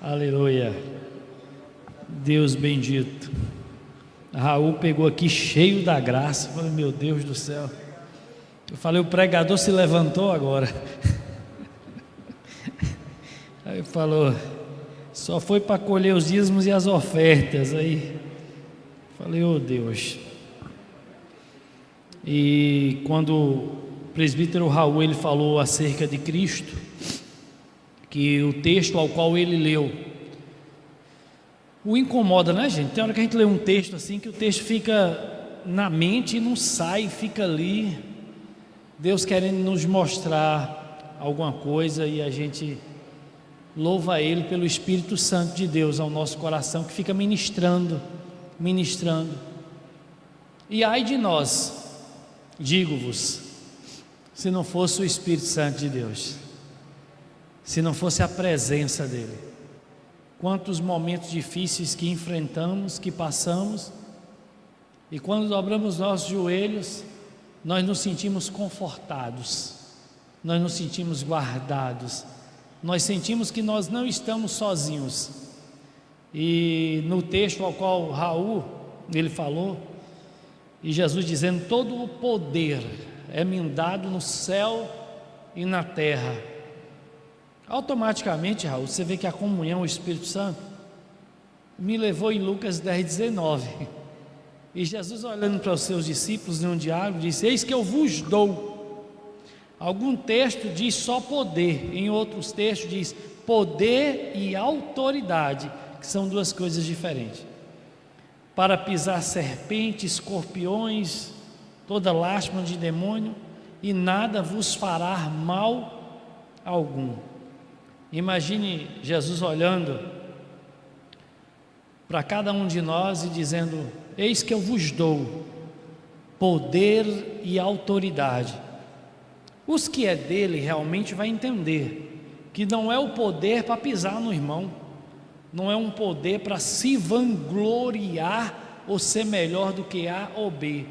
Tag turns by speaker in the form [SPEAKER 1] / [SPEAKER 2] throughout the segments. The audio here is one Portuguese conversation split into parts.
[SPEAKER 1] Aleluia. Deus bendito. Raul pegou aqui cheio da graça. Eu falei, meu Deus do céu. Eu falei, o pregador se levantou agora. Aí falou, só foi para colher os dízimos e as ofertas. Aí falei, oh Deus. E quando o presbítero Raul ele falou acerca de Cristo, que o texto ao qual ele leu o incomoda, né, gente? Tem hora que a gente lê um texto assim, que o texto fica na mente e não sai, fica ali, Deus querendo nos mostrar alguma coisa, e a gente louva Ele pelo Espírito Santo de Deus ao nosso coração, que fica ministrando. E ai de nós, digo-vos, se não fosse o Espírito Santo de Deus, se não fosse a presença dEle. Quantos momentos difíceis que enfrentamos, que passamos, e quando dobramos nossos joelhos, nós nos sentimos confortados, nós nos sentimos guardados, nós sentimos que nós não estamos sozinhos. E no texto ao qual Raul, ele falou, e Jesus dizendo, todo o poder é-me dado no céu e na terra. Automaticamente, Raul, você vê que a comunhão, o Espírito Santo, me levou em Lucas 10:19. E Jesus, olhando para os seus discípulos em um diálogo, disse, eis que eu vos dou. Algum texto diz só poder, em outros textos diz poder e autoridade, que são duas coisas diferentes. Para pisar serpentes, escorpiões, toda lástima de demônio, e nada vos fará mal algum. Imagine Jesus olhando para cada um de nós e dizendo, eis que eu vos dou poder e autoridade. Os que é dele realmente vai entender que não é o poder para pisar no irmão, não é um poder para se vangloriar ou ser melhor do que A ou B,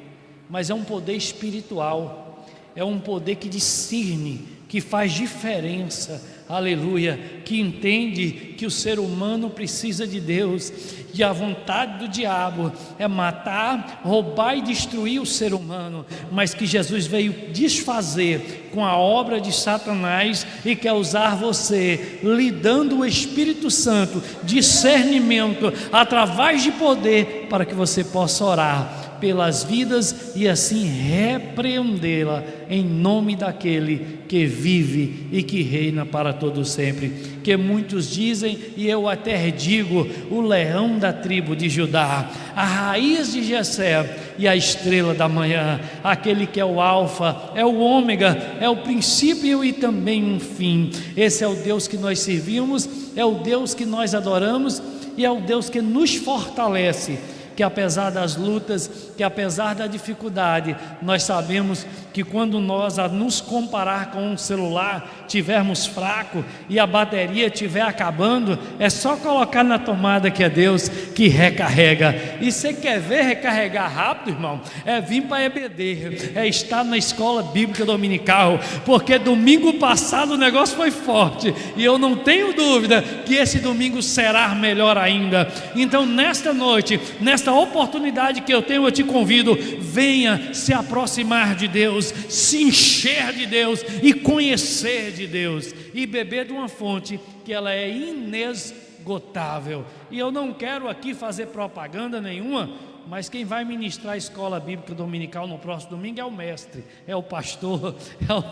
[SPEAKER 1] mas é um poder espiritual, é um poder que discerne, que faz diferença, aleluia, que entende que o ser humano precisa de Deus, e a vontade do diabo é matar, roubar e destruir o ser humano, mas que Jesus veio desfazer com a obra de Satanás e quer usar você, lhe dando o Espírito Santo, discernimento, através de poder, para que você possa orar pelas vidas e assim repreendê-la em nome daquele que vive e que reina para todo sempre. Que muitos dizem, e eu até digo, o leão da tribo de Judá, a raiz de Jessé e a estrela da manhã, aquele que é o alfa, é o ômega, é o princípio e também um fim. Esse é o Deus que nós servimos, é o Deus que nós adoramos e é o Deus que nos fortalece, que apesar das lutas, que apesar da dificuldade, nós sabemos que quando nós a nos comparar com um celular, tivermos fraco e a bateria estiver acabando, é só colocar na tomada que é Deus que recarrega. E você quer ver recarregar rápido, irmão? É vir para a EBD, é estar na escola bíblica dominical, porque domingo passado o negócio foi forte, e eu não tenho dúvida que esse domingo será melhor ainda. Então nesta noite, nesta oportunidade que eu tenho, eu te convido, venha se aproximar de Deus, se encher de Deus e conhecer de Deus, e beber de uma fonte que ela é inesgotável. E eu não quero aqui fazer propaganda nenhuma, mas quem vai ministrar a escola bíblica dominical no próximo domingo é o mestre, é o pastor, é o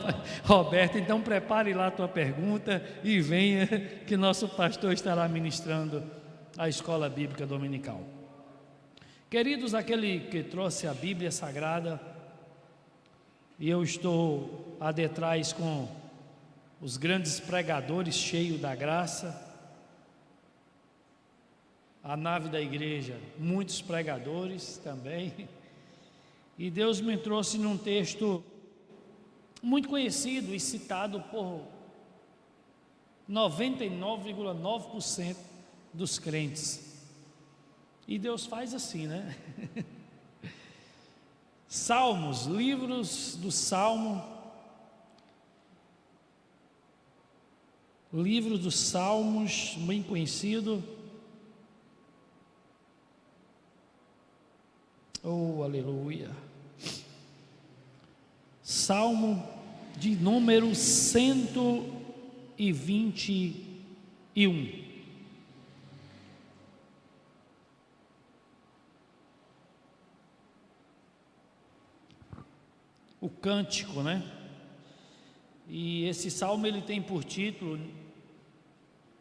[SPEAKER 1] Roberto. Então prepare lá a tua pergunta e venha, que nosso pastor estará ministrando a escola bíblica dominical. Queridos, aquele que trouxe a Bíblia Sagrada, e eu estou atrás com os grandes pregadores cheios da graça, a nave da igreja, muitos pregadores também, e Deus me trouxe num texto muito conhecido e citado por 99,9% dos crentes. E Deus faz assim, né? Salmos, livros do Salmo, livro dos Salmos, bem conhecido. Oh, aleluia. Salmo de número 121. O cântico, né? E esse salmo ele tem por título: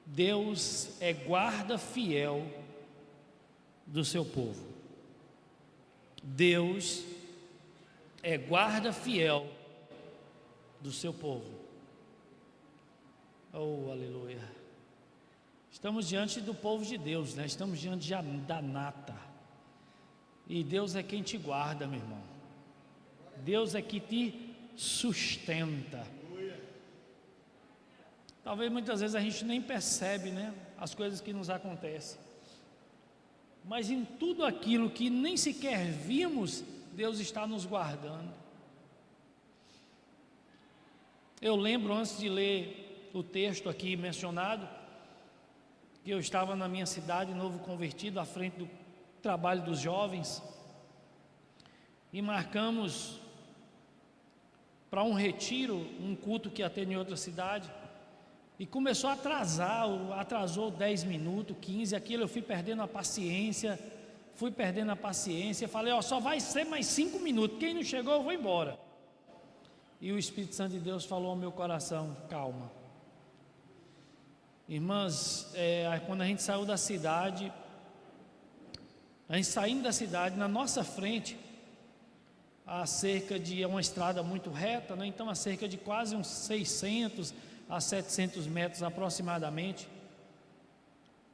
[SPEAKER 1] Deus é guarda fiel do seu povo. Deus é guarda fiel do seu povo. Oh, aleluia. Estamos diante do povo de Deus, né? Estamos diante da nata. E Deus é quem te guarda, meu irmão. Deus é que te sustenta. Talvez muitas vezes a gente nem percebe, né, as coisas que nos acontecem. Mas em tudo aquilo que nem sequer vimos, Deus está nos guardando. Eu lembro, antes de ler o texto aqui mencionado, que eu estava na minha cidade, novo convertido, à frente do trabalho dos jovens, e marcamos para um retiro, um culto que ia ter em outra cidade, e começou a atrasar, atrasou 10 minutos, 15, aquilo eu fui perdendo a paciência, falei, ó, só vai ser mais 5 minutos, quem não chegou eu vou embora. E o Espírito Santo de Deus falou ao meu coração: calma. Irmãs, quando a gente saiu da cidade, saindo da cidade, na nossa frente, é uma estrada muito reta, né? Então a cerca de quase uns 600 a 700 metros aproximadamente,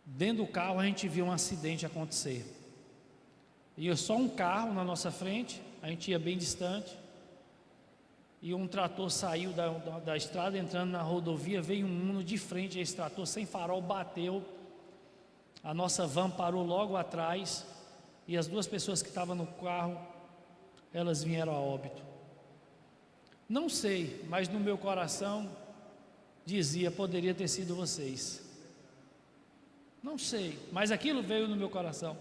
[SPEAKER 1] dentro do carro a gente viu um acidente acontecer. E só um carro na nossa frente, a gente ia bem distante, e um trator saiu da estrada, entrando na rodovia, veio um Uno de frente, esse trator sem farol bateu, a nossa van parou logo atrás, e as duas pessoas que estavam no carro, elas vieram a óbito. Não sei, mas no meu coração dizia: poderia ter sido vocês. Não sei, mas aquilo veio no meu coração.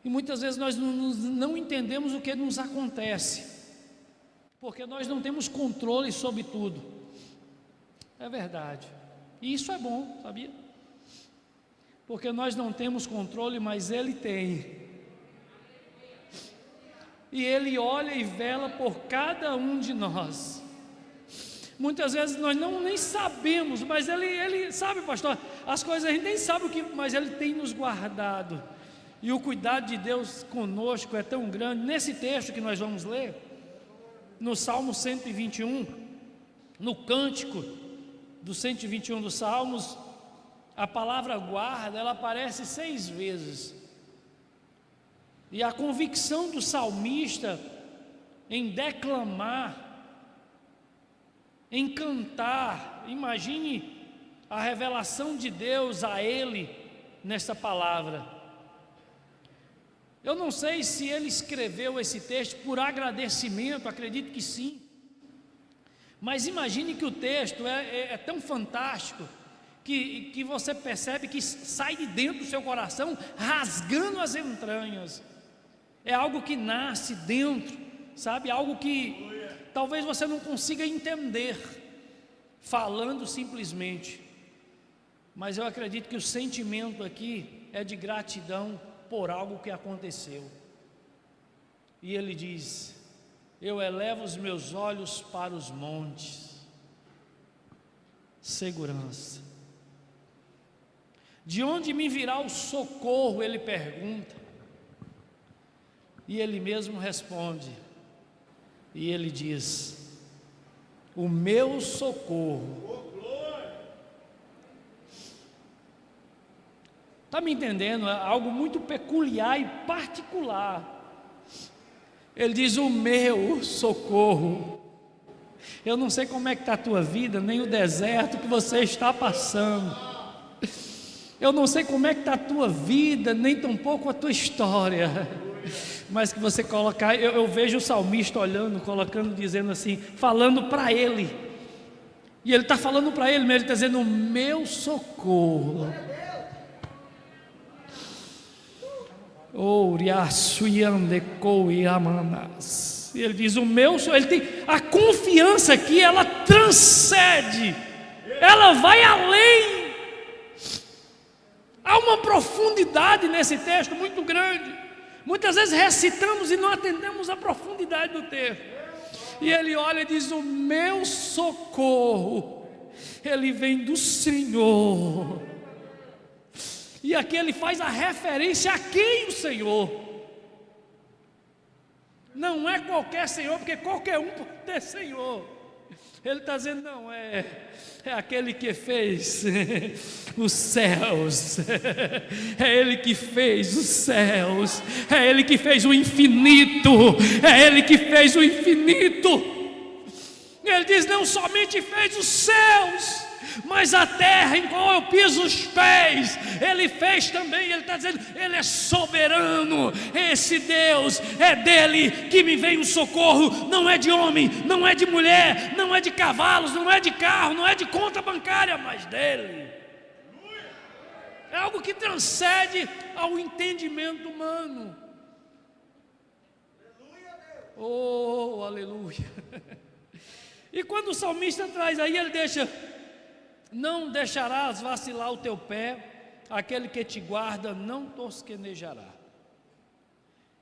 [SPEAKER 1] E muitas vezes nós não entendemos o que nos acontece, porque nós não temos controle sobre tudo. É verdade. E isso é bom, sabia? Porque nós não temos controle, mas Ele tem. E Ele olha e vela por cada um de nós. Muitas vezes nós nem sabemos, mas Ele sabe, pastor, as coisas a gente nem sabe mas Ele tem nos guardado. E o cuidado de Deus conosco é tão grande. Nesse texto que nós vamos ler, no Salmo 121, no cântico do 121 dos Salmos, a palavra guarda, ela aparece 6 vezes. E a convicção do salmista em declamar, em cantar, imagine a revelação de Deus a ele nessa palavra. Eu não sei se ele escreveu esse texto por agradecimento, acredito que sim, mas imagine que o texto é tão fantástico que você percebe que sai de dentro do seu coração, rasgando as entranhas. É algo que nasce dentro, sabe? Algo que talvez você não consiga entender falando simplesmente, mas eu acredito que o sentimento aqui é de gratidão por algo que aconteceu. E ele diz: eu elevo os meus olhos para os montes. Segurança. De onde me virá o socorro? Ele pergunta. E ele mesmo responde, e ele diz: o meu socorro. Está me entendendo? É algo muito peculiar e particular. Ele diz: o meu socorro. Eu não sei como é que está a tua vida, nem o deserto que você está passando. Eu não sei como é que está a tua vida, nem tampouco a tua história. Mas que você colocar, eu vejo o salmista olhando, colocando, dizendo assim, falando para ele. E ele está falando para ele, mas ele está dizendo: o meu socorro. E ele diz: o meu socorro. Ele tem a confiança aqui, ela transcende, ela vai além. Há uma profundidade nesse texto muito grande. Muitas vezes recitamos e não atendemos a profundidade do texto. E ele olha e diz: o meu socorro, ele vem do Senhor. E aqui ele faz a referência a quem? O Senhor. Não é qualquer Senhor, porque qualquer um pode ter Senhor. Ele está dizendo: não, é aquele que fez os céus, é Ele que fez os céus, é Ele que fez o infinito, é Ele que fez o infinito. Ele diz: não somente fez os céus, mas a terra em qual eu piso os pés, Ele fez também. Ele está dizendo: Ele é soberano, esse Deus, é dele que me vem o socorro. Não é de homem, não é de mulher, não é de cavalos, não é de carro, não é de conta bancária, mas dele. É algo que transcende ao entendimento humano. Oh, aleluia. E quando o salmista traz aí, ele deixa: não deixarás vacilar o teu pé, aquele que te guarda não tosquenejará.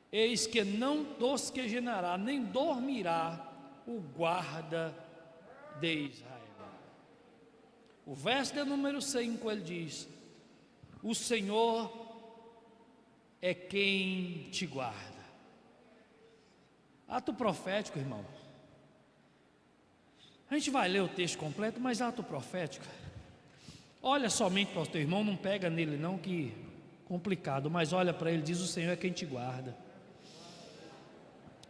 [SPEAKER 1] Eis que não tosquenejará, nem dormirá o guarda de Israel. O verso de número 5, ele diz: o Senhor é quem te guarda. Ato profético, irmão. A gente vai ler o texto completo, mas ato profético. Olha somente para o teu irmão, não pega nele não, que complicado, mas olha para ele, diz: o Senhor é quem te guarda.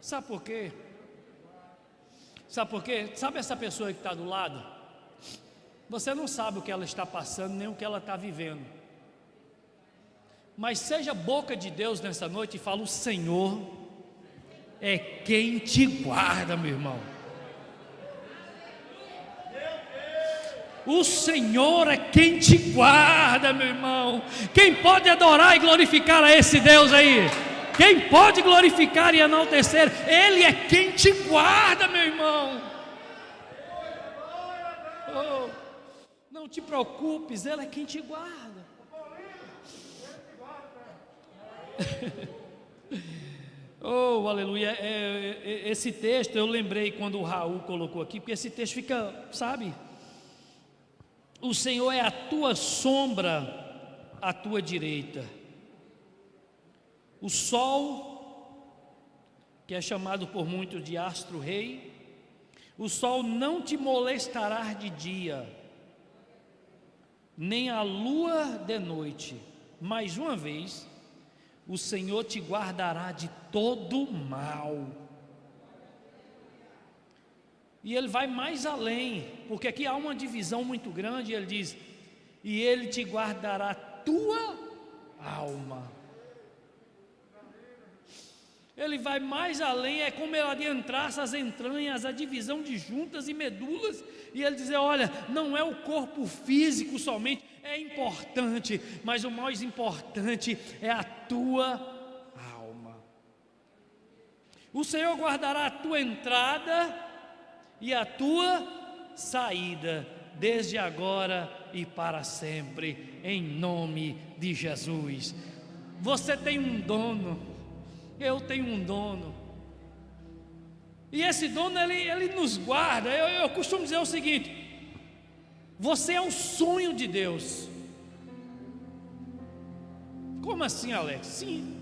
[SPEAKER 1] Sabe por quê? Sabe por quê? Sabe essa pessoa que está do lado? Você não sabe o que ela está passando, nem o que ela está vivendo. Mas seja boca de Deus nessa noite e fala: o Senhor é quem te guarda, meu irmão. O Senhor é quem te guarda, meu irmão. Quem pode adorar e glorificar a esse Deus aí? Quem pode glorificar e enaltecer? Ele é quem te guarda, meu irmão. Oh, não te preocupes, Ele é quem te guarda. Oh, aleluia. Esse texto eu lembrei quando o Raul colocou aqui, porque esse texto fica, sabe? O Senhor é a tua sombra à tua direita. O sol, que é chamado por muitos de astro-rei, o sol não te molestará de dia, nem a lua de noite. Mais uma vez, o Senhor te guardará de todo mal. E ele vai mais além, porque aqui há uma divisão muito grande. Ele diz: e ele te guardará a tua alma. Ele vai mais além, é como ele adentrasse as entranhas, a divisão de juntas e medulas. E ele diz: olha, não é o corpo físico somente, é importante, mas o mais importante é a tua alma. O Senhor guardará a tua entrada e a tua saída, desde agora e para sempre, em nome de Jesus. Você tem um dono, eu tenho um dono, e esse dono ele nos guarda. Eu costumo dizer o seguinte: você é o sonho de Deus. Como assim, Alex? Sim,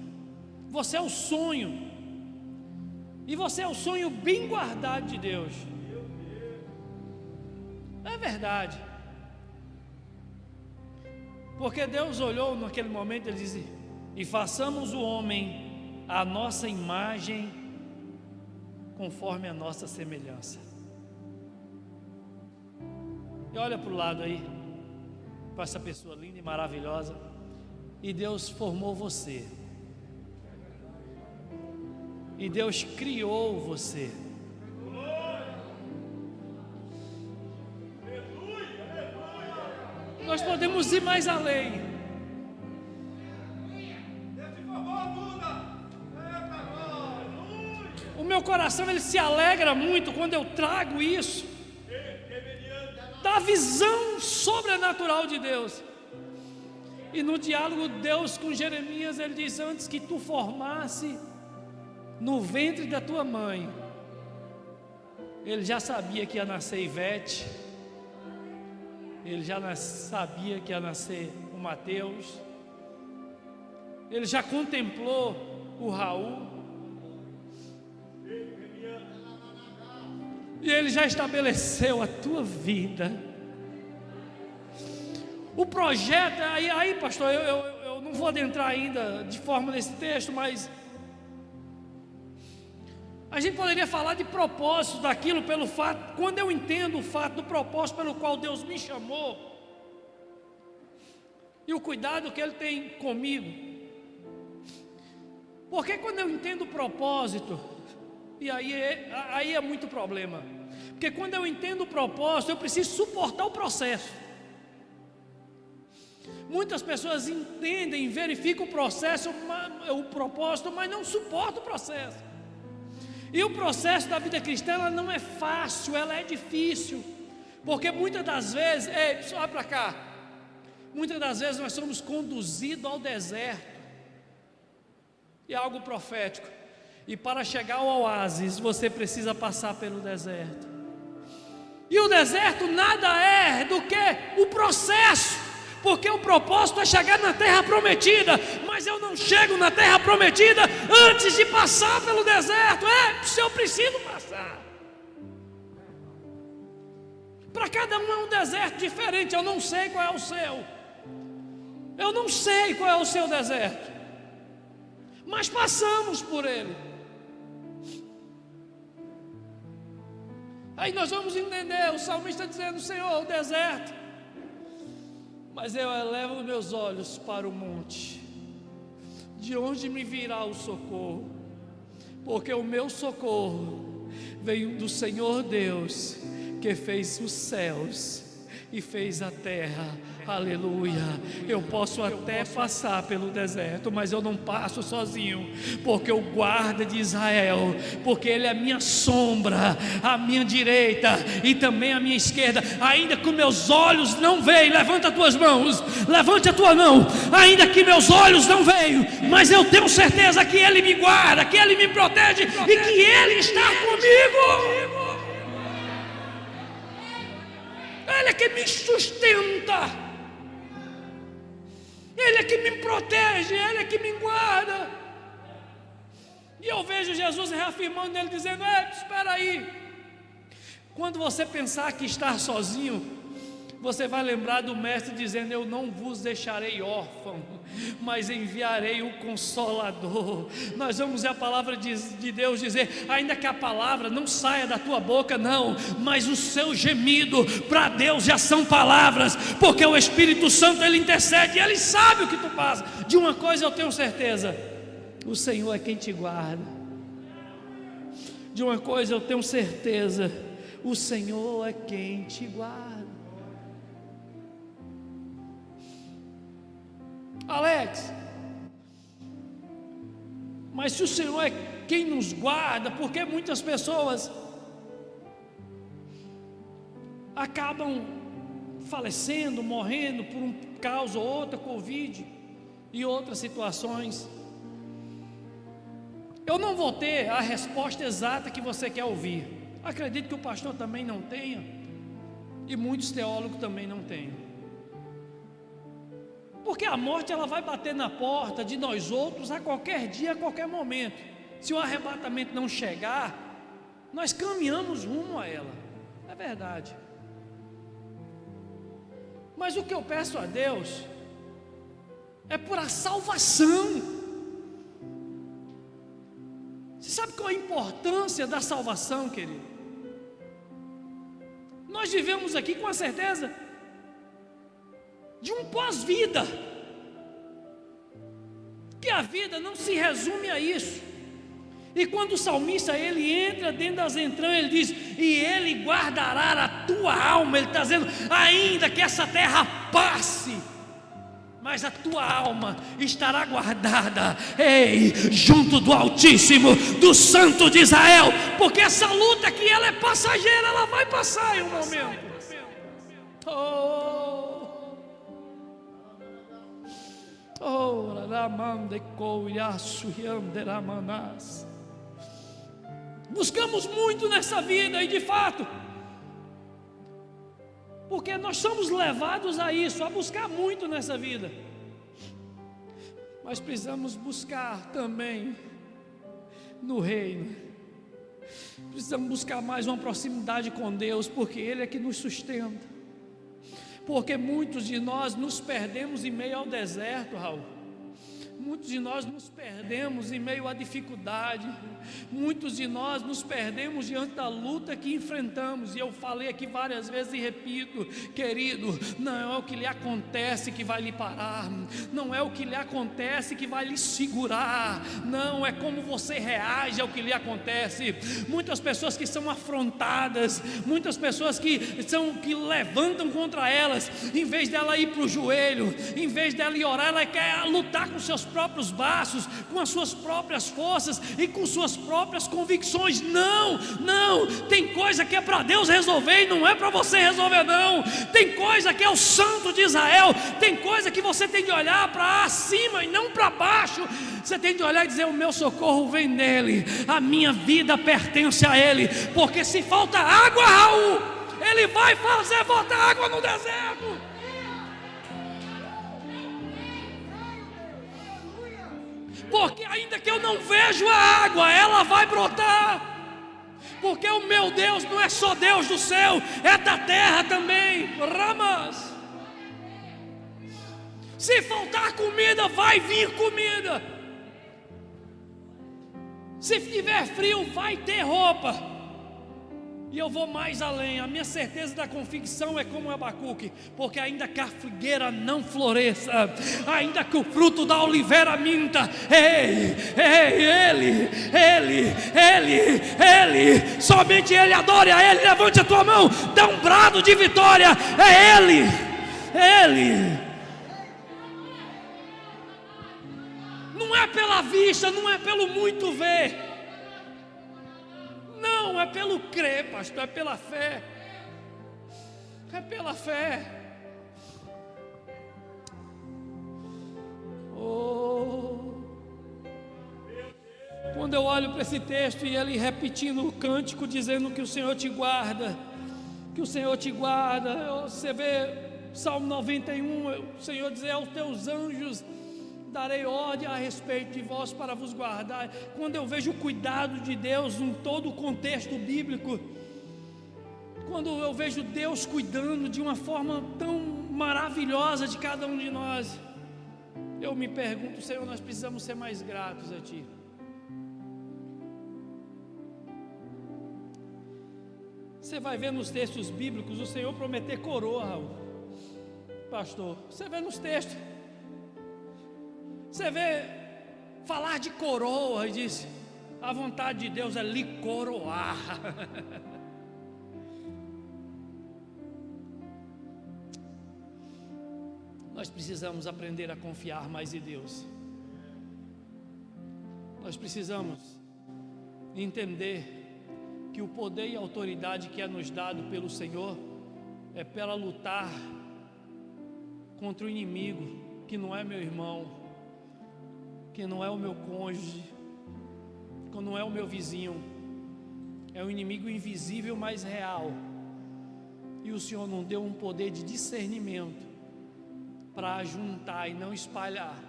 [SPEAKER 1] você é o sonho, e você é o sonho bem guardado de Deus. É verdade, porque Deus olhou naquele momento, Ele disse: e façamos o homem à nossa imagem, conforme a nossa semelhança. E olha para o lado aí, para essa pessoa linda e maravilhosa, e Deus formou você, e Deus criou você. vamos ir mais além. O meu coração ele se alegra muito quando eu trago isso, da visão sobrenatural de Deus. E no diálogo Deus com Jeremias, ele diz: antes que tu formasse no ventre da tua mãe, ele já sabia que ia nascer Ivete, ele já sabia que ia nascer o Mateus, ele já contemplou o Raul, e ele já estabeleceu a tua vida. O projeto, aí pastor, eu não vou adentrar ainda de forma nesse texto, mas a gente poderia falar de propósito daquilo pelo fato, quando eu entendo o fato do propósito pelo qual Deus me chamou, e o cuidado que Ele tem comigo, porque quando eu entendo o propósito, e aí é muito problema, porque quando eu entendo o propósito, eu preciso suportar o processo. Muitas pessoas entendem, verificam o processo, o propósito, mas não suportam o processo. E o processo da vida cristã, ela não é fácil, ela é difícil, porque muitas das vezes, olha para cá, muitas das vezes nós somos conduzidos ao deserto, e é algo profético, e para chegar ao oásis, você precisa passar pelo deserto, e o deserto nada é do que o processo, porque o propósito é chegar na terra prometida, mas eu não chego na terra prometida antes de passar pelo deserto. Se eu preciso passar. Para cada um é um deserto diferente, eu não sei qual é o seu. Eu não sei qual é o seu deserto, mas passamos por ele. Aí nós vamos entender, o salmista dizendo: Senhor, o deserto, mas eu elevo meus olhos para o monte, de onde me virá o socorro, porque o meu socorro veio do Senhor Deus, que fez os céus e fez a terra. Aleluia. Eu posso até passar pelo deserto, mas eu não passo sozinho, porque o guarda de Israel, porque ele é a minha sombra, a minha direita e também a minha esquerda, ainda que meus olhos não veem. Levanta as tuas mãos, levante a tua mão. Ainda que meus olhos não veem, mas eu tenho certeza que ele me guarda, que ele me protege e que ele está comigo. Ele é que me sustenta, Ele é que me protege, Ele é que me guarda. E eu vejo Jesus reafirmando Ele, dizendo: espera aí. Quando você pensar que está sozinho, você vai lembrar do mestre dizendo: eu não vos deixarei órfão, mas enviarei o Consolador. Nós vamos ver a palavra de Deus dizer: ainda que a palavra não saia da tua boca, não, mas o seu gemido para Deus já são palavras, porque o Espírito Santo ele intercede, ele sabe o que tu passa. De uma coisa eu tenho certeza: o Senhor é quem te guarda. De uma coisa eu tenho certeza: o Senhor é quem te guarda. Alex, mas se o Senhor é quem nos guarda, por que muitas pessoas acabam falecendo, morrendo por um causa ou outra, Covid e outras situações? Eu não vou ter a resposta exata que você quer ouvir. Acredito que o pastor também não tenha, e muitos teólogos também não tenham. Porque a morte ela vai bater na porta de nós outros a qualquer dia, a qualquer momento. Se o arrebatamento não chegar, nós caminhamos rumo a ela. É verdade. Mas o que eu peço a Deus é por a salvação. Você sabe qual é a importância da salvação, querido? Nós vivemos aqui com a certeza de um pós-vida, que a vida não se resume a isso. E quando o salmista ele entra dentro das entranhas, ele diz: e ele guardará a tua alma. Ele está dizendo: ainda que essa terra passe, mas a tua alma estará guardada, ei, junto do Altíssimo, do Santo de Israel, porque essa luta aqui, ela é passageira, ela vai passar em um momento. Buscamos muito nessa vida, e de fato, porque nós somos levados a isso, a buscar muito nessa vida, mas precisamos buscar também no reino, precisamos buscar mais uma proximidade com Deus, porque Ele é que nos sustenta, porque muitos de nós nos perdemos em meio ao deserto, Raul. Muitos de nós nos perdemos em meio à dificuldade, muitos de nós nos perdemos diante da luta que enfrentamos, e eu falei aqui várias vezes e repito, querido, não é o que lhe acontece que vai lhe parar, não é o que lhe acontece que vai lhe segurar, não, é como você reage ao que lhe acontece. Muitas pessoas que são afrontadas, muitas pessoas que levantam contra elas, em vez dela ir para o joelho, em vez dela ir orar, ela quer lutar com seus próprios braços, com as suas próprias forças e com suas próprias convicções. Não, tem coisa que é para Deus resolver e não é para você resolver, não. Tem coisa que é o Santo de Israel, tem coisa que você tem de olhar para cima e não para baixo. Você tem de olhar e dizer: o meu socorro vem nele, a minha vida pertence a ele, porque se falta água, Raul, ele vai fazer voltar água no deserto. Porque ainda que eu não vejo a água, ela vai brotar, porque o meu Deus não é só Deus do céu, é da terra também. Ramas, se faltar comida, vai vir comida. Se tiver frio, vai ter roupa. E eu vou mais além, a minha certeza da convicção é como Abacuque, porque ainda que a figueira não floresça, ainda que o fruto da oliveira minta, Ele, somente Ele, adore a Ele, levante a tua mão, dá um brado de vitória, é Ele. Não é pela vista, não é pelo muito ver, não, é pelo crer, pastor, é pela fé. É pela fé. Quando eu olho para esse texto e ele repetindo o cântico, dizendo que o Senhor te guarda, que o Senhor te guarda. Você vê Salmo 91, o Senhor diz: aos teus anjos darei ordem a respeito de vós para vos guardar. Quando eu vejo o cuidado de Deus em todo o contexto bíblico, quando eu vejo Deus cuidando de uma forma tão maravilhosa de cada um de nós, eu me pergunto: Senhor, nós precisamos ser mais gratos a Ti. Você vai ver nos textos bíblicos o Senhor prometer coroa, Raul, pastor. Você vê nos textos, você vê falar de coroa e diz: a vontade de Deus é lhe coroar. Nós precisamos aprender a confiar mais em Deus. Nós precisamos entender que o poder e a autoridade que é nos dado pelo Senhor é para lutar contra o inimigo, que não é meu irmão, que não é o meu cônjuge, que não é o meu vizinho, é um inimigo invisível, mas real. E o Senhor não deu um poder de discernimento para juntar e não espalhar,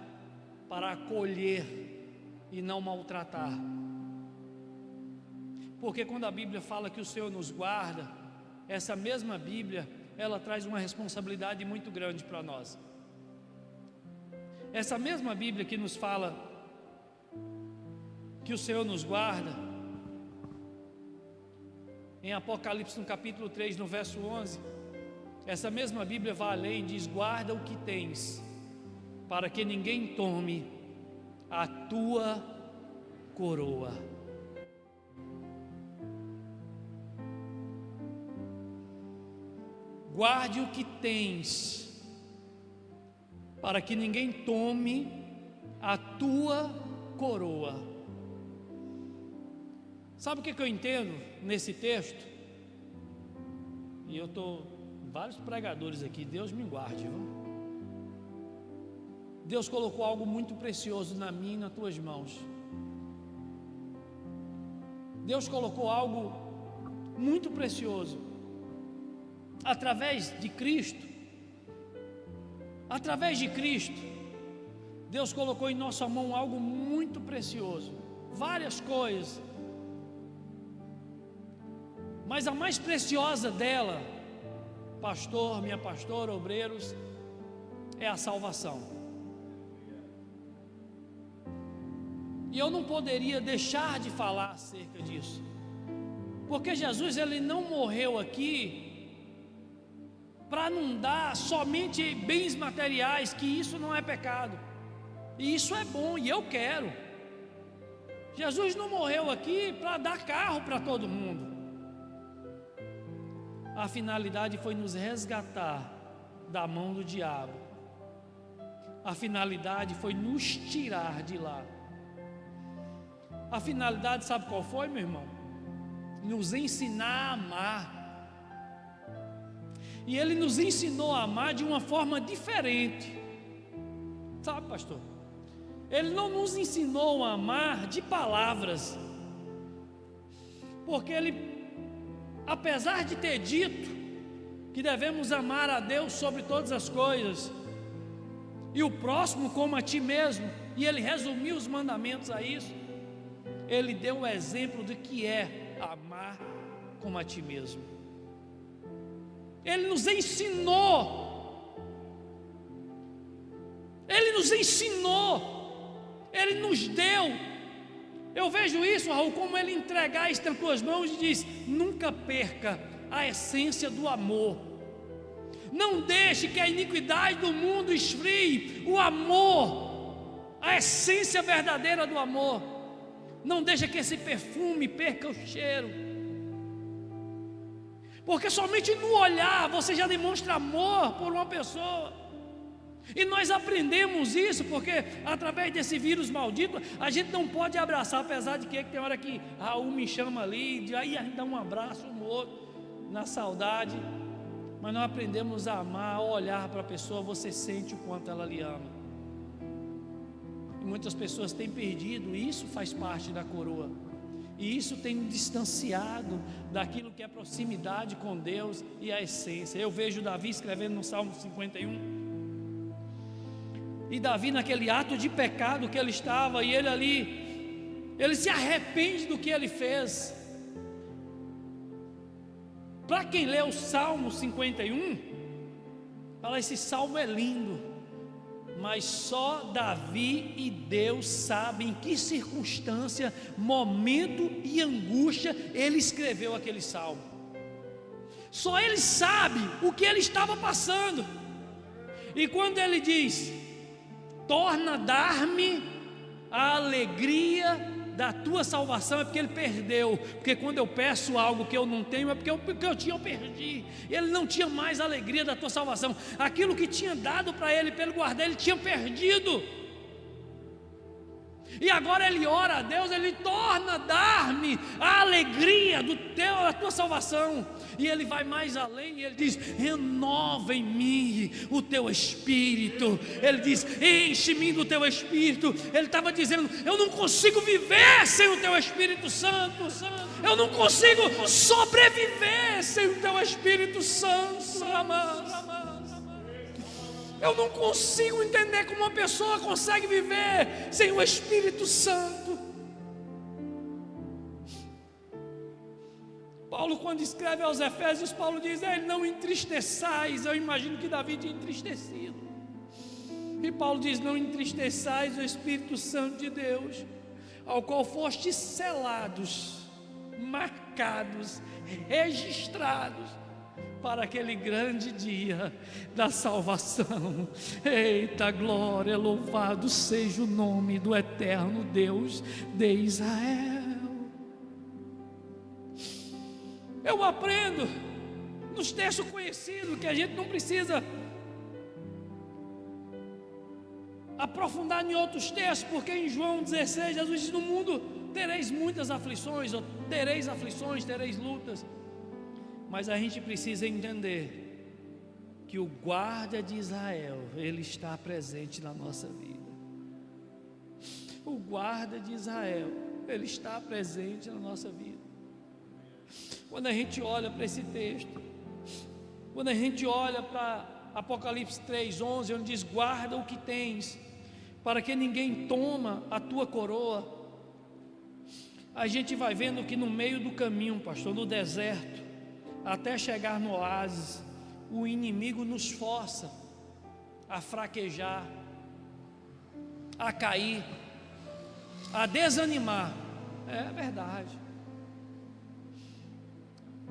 [SPEAKER 1] para acolher e não maltratar. Porque quando a Bíblia fala que o Senhor nos guarda, essa mesma Bíblia, ela traz uma responsabilidade muito grande para nós. Essa mesma Bíblia que nos fala que o Senhor nos guarda, em Apocalipse no capítulo 3, no verso 11, essa mesma Bíblia vai além e diz: guarda o que tens, para que ninguém tome a tua coroa. Guarde o que tens, para que ninguém tome a tua coroa. Sabe o que eu entendo nesse texto? E eu estou vários pregadores aqui, Deus me guarde, viu? Deus colocou algo muito precioso na minha e nas tuas mãos. Deus colocou algo muito precioso através de Cristo. Através de Cristo, Deus colocou em nossa mão algo muito precioso, várias coisas, mas a mais preciosa dela, pastor, minha pastora, obreiros, é a salvação. E eu não poderia deixar de falar acerca disso, porque Jesus, ele não morreu aqui para não dar somente bens materiais, que isso não é pecado, e isso é bom, e eu quero. Jesus não morreu aqui para dar carro para todo mundo. A finalidade foi nos resgatar da mão do diabo. A finalidade foi nos tirar de lá. A finalidade, sabe qual foi, meu irmão? Nos ensinar a amar. E Ele nos ensinou a amar de uma forma diferente. Sabe, pastor? Ele não nos ensinou a amar de palavras, porque Ele, apesar de ter dito que devemos amar a Deus sobre todas as coisas, e o próximo como a ti mesmo, e Ele resumiu os mandamentos a isso, Ele deu o exemplo do que é amar como a ti mesmo. Ele nos ensinou, Ele nos deu. Eu vejo isso, Raul, como Ele entregar isso nas tuas mãos e diz: nunca perca a essência do amor. Não deixe que a iniquidade do mundo esfrie o amor, a essência verdadeira do amor. Não deixe que esse perfume perca o cheiro, porque somente no olhar você já demonstra amor por uma pessoa. E nós aprendemos isso porque através desse vírus maldito a gente não pode abraçar, apesar de que tem hora que Raul me chama ali, de aí a gente dá um abraço um no outro, na saudade. Mas nós aprendemos a amar, a olhar para a pessoa, você sente o quanto ela lhe ama. E muitas pessoas têm perdido, e isso faz parte da coroa. E isso tem nos distanciado daquilo que é proximidade com Deus e a essência. Eu vejo Davi escrevendo no Salmo 51. E Davi, naquele ato de pecado que ele estava, e ele ali, ele se arrepende do que ele fez. Para quem lê o Salmo 51, fala: esse salmo é lindo, mas só Davi e Deus sabem em que circunstância, momento e angústia ele escreveu aquele salmo. Só ele sabe o que ele estava passando. E quando ele diz: torna a dar-me a alegria da tua salvação, é porque ele perdeu. Porque quando eu peço algo que eu não tenho, é porque eu tinha, eu perdi. Ele não tinha mais a alegria da tua salvação. Aquilo que tinha dado para ele, para ele guardar, ele tinha perdido. E agora ele ora a Deus, ele torna a dar-me a alegria da tua salvação. E ele vai mais além, ele diz: renova em mim o teu espírito. Ele diz: enche-me do teu espírito. Ele estava dizendo: eu não consigo viver sem o teu Espírito Santo. Eu não consigo sobreviver sem o teu Espírito Santo, amados. Eu não consigo entender como uma pessoa consegue viver sem o Espírito Santo. Paulo, quando escreve aos Efésios, Paulo diz: não entristeçais. Eu imagino que Davi tinha entristecido. E Paulo diz: não entristeçais o Espírito Santo de Deus, ao qual fostes selados, marcados, registrados para aquele grande dia da salvação. Eita glória, louvado seja o nome do eterno Deus de Israel. Eu aprendo nos textos conhecidos que a gente não precisa aprofundar em outros textos, porque em João 16, Jesus diz: no mundo tereis muitas aflições, ou tereis aflições, tereis lutas. Mas a gente precisa entender que o guarda de Israel, ele está presente na nossa vida. O guarda de Israel, ele está presente na nossa vida. Quando a gente olha para esse texto, quando a gente olha para Apocalipse 3:11, onde diz: guarda o que tens, para que ninguém toma a tua coroa, a gente vai vendo que no meio do caminho, pastor, no deserto, até chegar no oásis, o inimigo nos força a fraquejar, a cair, a desanimar. É verdade.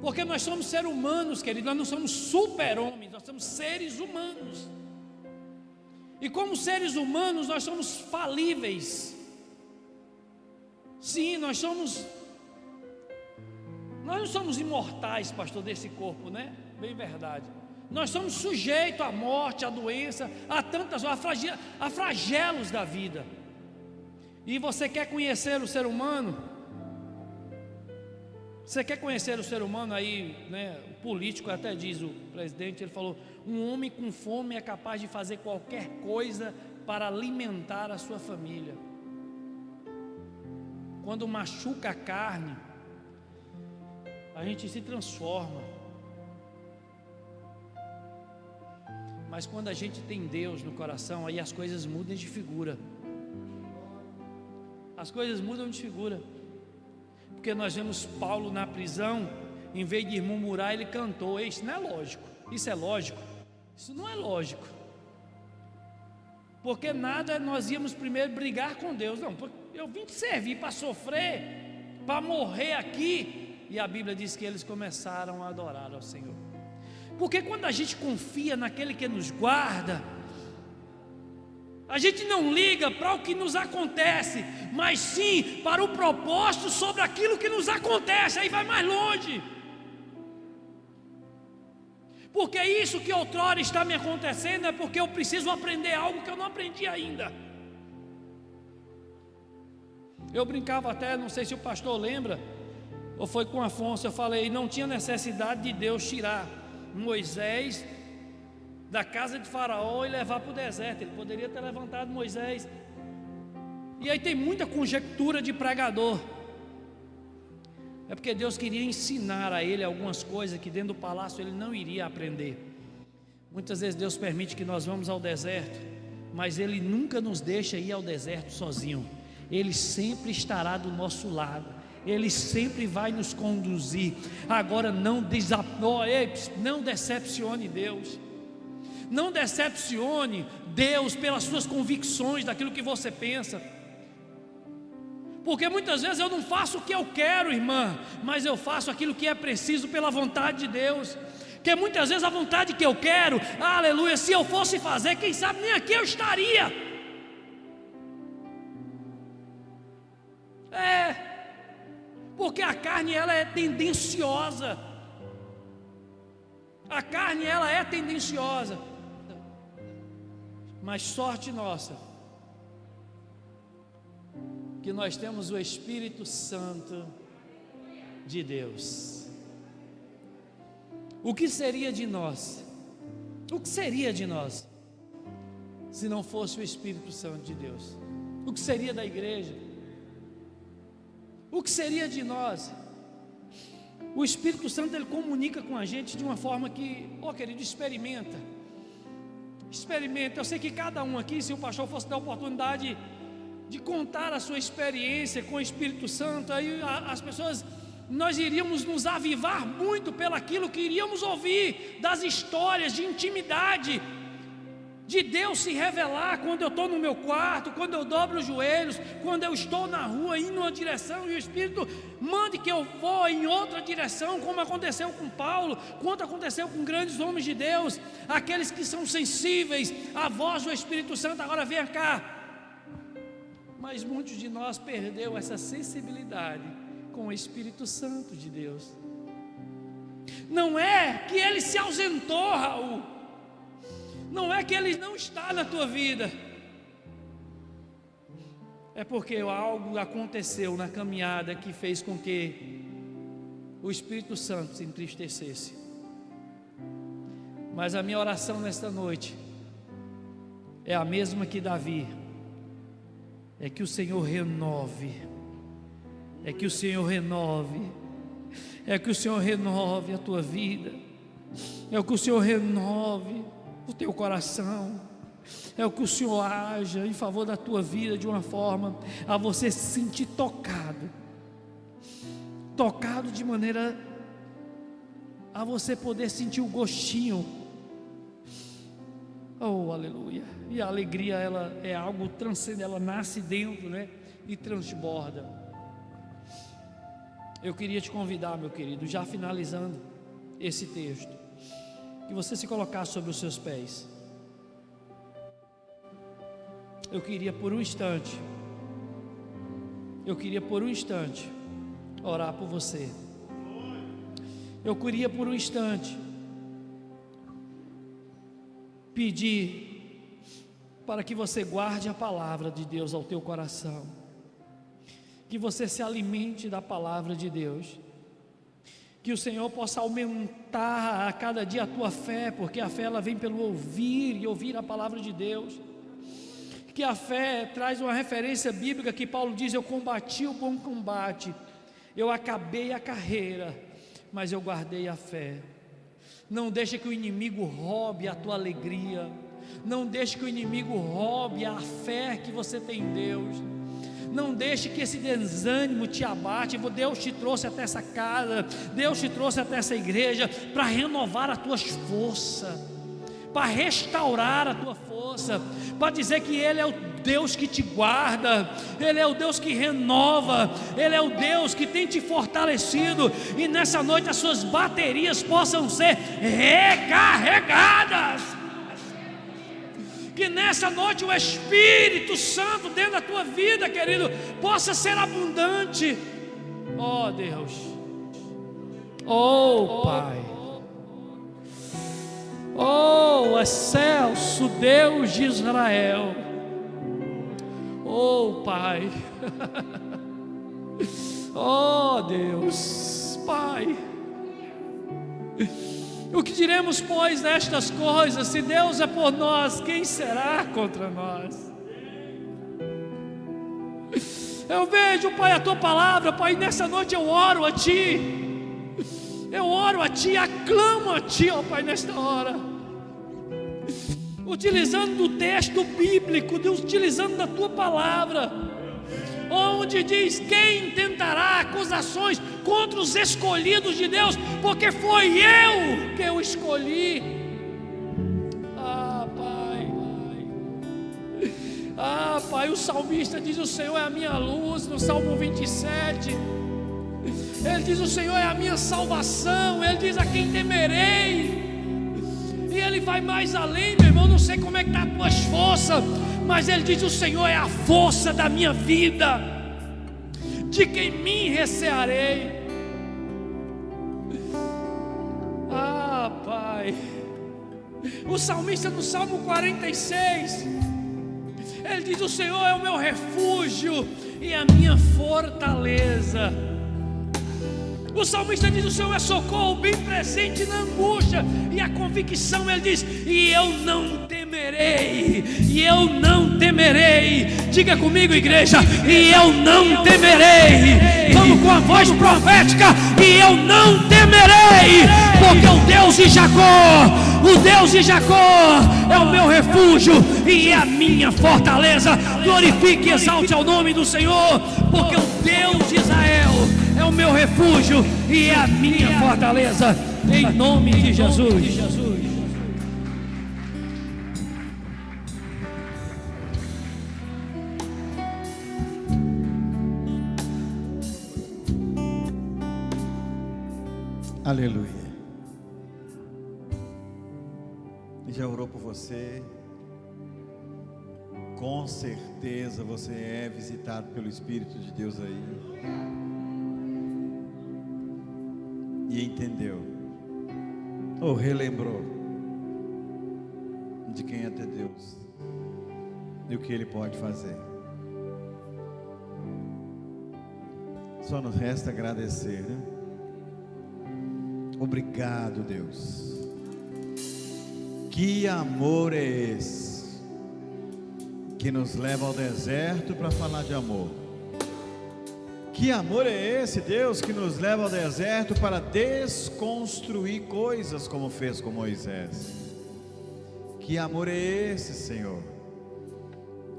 [SPEAKER 1] Porque nós somos seres humanos, querido, nós não somos super-homens, nós somos seres humanos. E como seres humanos, nós somos falíveis. Sim, nós não somos imortais, pastor, desse corpo, né? Bem verdade. Nós somos sujeitos à morte, à doença, a tantas, a flagelos da vida. E você quer conhecer o ser humano? Você quer conhecer o ser humano aí, né? O político até diz, o presidente, ele falou: um homem com fome é capaz de fazer qualquer coisa para alimentar a sua família. Quando machuca a carne, a gente se transforma. Mas quando a gente tem Deus no coração, aí as coisas mudam de figura. As coisas mudam de figura. Porque nós vemos Paulo na prisão, em vez de murmurar, ele cantou. Isso não é lógico. Isso é lógico? Isso não é lógico. Porque nada nós íamos primeiro brigar com Deus. Não, eu vim te servir para sofrer, para morrer aqui. E a Bíblia diz que eles começaram a adorar ao Senhor. Porque quando a gente confia naquele que nos guarda, a gente não liga para o que nos acontece, mas sim para o propósito sobre aquilo que nos acontece. Aí vai mais longe. Porque isso que outrora está me acontecendo é porque eu preciso aprender algo que eu não aprendi ainda. Eu brincava até, não sei se o pastor lembra, ou foi com Afonso, eu falei: não tinha necessidade de Deus tirar Moisés da casa de Faraó e levar para o deserto. Ele poderia ter levantado Moisés. E aí tem muita conjectura de pregador. É porque Deus queria ensinar a ele algumas coisas que dentro do palácio ele não iria aprender. Muitas vezes Deus permite que nós vamos ao deserto, mas Ele nunca nos deixa ir ao deserto sozinho. Ele sempre estará do nosso lado. Ele sempre vai nos conduzir. Agora não decepcione Deus. Não decepcione Deus pelas suas convicções, daquilo que você pensa. Porque muitas vezes eu não faço o que eu quero, irmã, mas eu faço aquilo que é preciso pela vontade de Deus. Porque muitas vezes a vontade que eu quero, aleluia, se eu fosse fazer, quem sabe nem aqui eu estaria. Porque a carne ela é tendenciosa. A carne ela é tendenciosa. Mas sorte nossa, que nós temos o Espírito Santo de Deus. O que seria de nós? O que seria de nós se não fosse o Espírito Santo de Deus? O que seria da igreja? O que seria de nós? O Espírito Santo ele comunica com a gente de uma forma que, querido, experimenta. Eu sei que cada um aqui, se o pastor fosse ter a oportunidade de contar a sua experiência com o Espírito Santo, aí as pessoas, nós iríamos nos avivar muito pelaquilo que iríamos ouvir, das histórias de intimidade, de Deus se revelar quando eu estou no meu quarto, quando eu dobro os joelhos, quando eu estou na rua indo numa direção e o Espírito mande que eu vou em outra direção, como aconteceu com Paulo, quanto aconteceu com grandes homens de Deus, aqueles que são sensíveis à voz do Espírito Santo. Agora vem cá, mas muitos de nós perdeu essa sensibilidade com o Espírito Santo de Deus. Não é que ele se ausentou, Raul, não é que ele não está na tua vida, é porque algo aconteceu na caminhada que fez com que o Espírito Santo se entristecesse. Mas a minha oração nesta noite é a mesma que Davi, é que o Senhor renove, é que o Senhor renove, é que o Senhor renove a tua vida, é que o Senhor renove o teu coração, é que o Senhor haja em favor da tua vida de uma forma a você se sentir tocado de maneira a você poder sentir o gostinho. Oh, aleluia. E a alegria, ela é algo transcendente, ela nasce dentro, né? E transborda. Eu queria te convidar, meu querido, já finalizando esse texto, que você se colocasse sobre os seus pés. Eu queria por um instante orar por você. Eu queria por um instante pedir para que você guarde a palavra de Deus ao teu coração, que você se alimente da palavra de Deus, que o Senhor possa aumentar a cada dia a tua fé, porque a fé ela vem pelo ouvir e ouvir a palavra de Deus. Que a fé traz uma referência bíblica que Paulo diz: eu combati o bom combate, eu acabei a carreira, mas eu guardei a fé. Não deixe que o inimigo roube a tua alegria, não deixe que o inimigo roube a fé que você tem em Deus, não deixe que esse desânimo te abate. Deus te trouxe até essa casa, Deus te trouxe até essa igreja para renovar as tuas forças, para restaurar a tua força, para dizer que Ele é o Deus que te guarda, Ele é o Deus que renova, Ele é o Deus que tem te fortalecido, e nessa noite as suas baterias possam ser recarregadas, que nessa noite o Espírito Santo dentro da tua vida, querido, possa ser abundante. Oh Deus, oh Pai, oh excelso Deus de Israel, oh Pai, oh Deus, Pai, o que diremos, pois, nestas coisas? Se Deus é por nós, quem será contra nós? Eu vejo, Pai, a Tua palavra, Pai, nessa noite eu oro a Ti, aclamo a Ti, ó Pai, nesta hora, utilizando o texto bíblico, utilizando da Tua palavra, onde diz: quem tentará acusações contra os escolhidos de Deus, porque foi eu que eu escolhi. Pai, o salmista diz: o Senhor é a minha luz, no Salmo 27, ele diz: o Senhor é a minha salvação, ele diz: a quem temerei. E ele vai mais além, meu irmão, não sei como é que está as tuas forças, mas ele diz: o Senhor é a força da minha vida, de quem me recearei. Pai, o salmista no Salmo 46, ele diz: o Senhor é o meu refúgio e a minha fortaleza. O salmista diz: o Senhor é socorro bem presente na angústia. E a convicção, ele diz: e eu não temerei, e eu não temerei. Diga comigo, igreja: e eu não temerei. Vamos com a voz profética: e eu não temerei, porque o Deus de Jacó é o meu refúgio e é a minha fortaleza. Glorifique e exalte ao nome do Senhor, porque o Deus de Israel é o meu refúgio e é a minha fortaleza, em nome de Jesus.
[SPEAKER 2] Aleluia. Já orou por você? Com certeza você é visitado pelo Espírito de Deus aí. E entendeu, ou relembrou de quem é Deus e o que Ele pode fazer. Só nos resta agradecer, né? Obrigado, Deus. Que amor é esse que nos leva ao deserto para falar de amor? Que amor é esse, Deus, que nos leva ao deserto para desconstruir coisas como fez com Moisés? Que amor é esse, Senhor,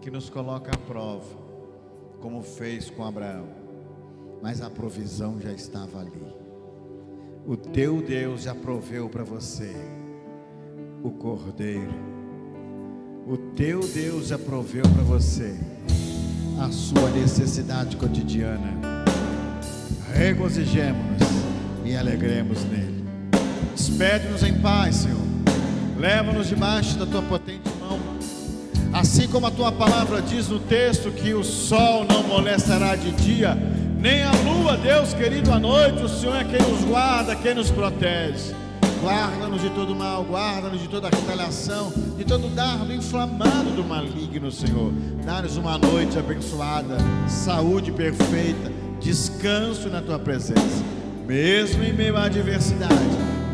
[SPEAKER 2] que nos coloca à prova, como fez com Abraão? Mas a provisão já estava ali. O teu Deus já proveu para você o cordeiro. O teu Deus já proveu para você a sua necessidade cotidiana. Regozijemo-nos e alegremos nele. Despede-nos em paz, Senhor. Leva-nos debaixo da tua potente mão. Assim como a tua palavra diz no texto que o sol não molestará de dia, nem a lua, Deus querido, à noite. O Senhor é quem nos guarda, quem nos protege. Guarda-nos de todo mal, guarda-nos de toda retaliação, de todo dardo inflamado do maligno, Senhor. Dá-nos uma noite abençoada, saúde perfeita, descanso na tua presença. Mesmo em meio à adversidade,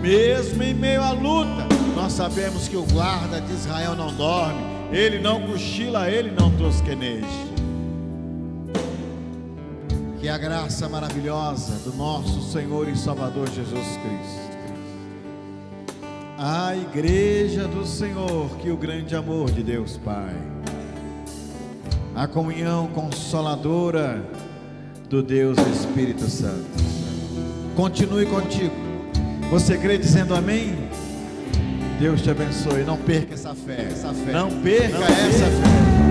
[SPEAKER 2] mesmo em meio à luta, nós sabemos que o guarda de Israel não dorme, ele não cochila, ele não tosqueneja. Que a graça maravilhosa do nosso Senhor e Salvador Jesus Cristo, a igreja do Senhor, que o grande amor de Deus Pai, a comunhão consoladora do Deus Espírito Santo, continue contigo. Você crê dizendo amém? Deus te abençoe. Não perca essa fé, não perca essa fé.